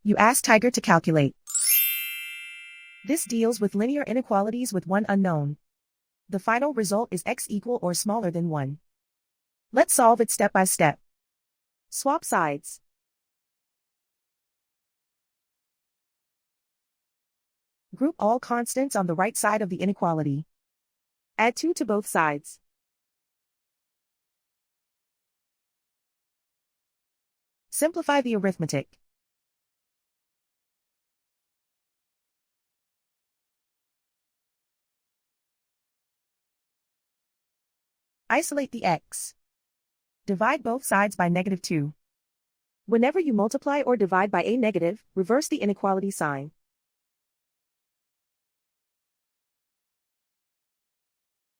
You ask Tiger to calculate. This deals with linear inequalities with one unknown. The final result is x equal or smaller than 1. Let's solve it step by step. Swap sides. Group all constants on the right side of the inequality. Add 2 to both sides. Simplify the arithmetic. Isolate the x. Divide both sides by -2. Whenever you multiply or divide by a negative, reverse the inequality sign.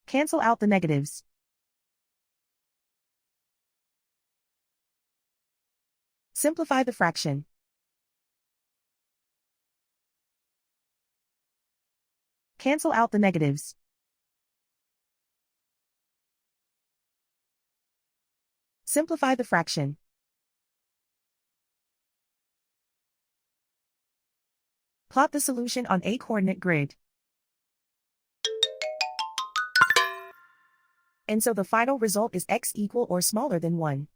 Cancel out the negatives. Simplify the fraction. Cancel out the negatives. Simplify the fraction. Plot the solution on a coordinate grid. And so the final result is x equal or smaller than 1.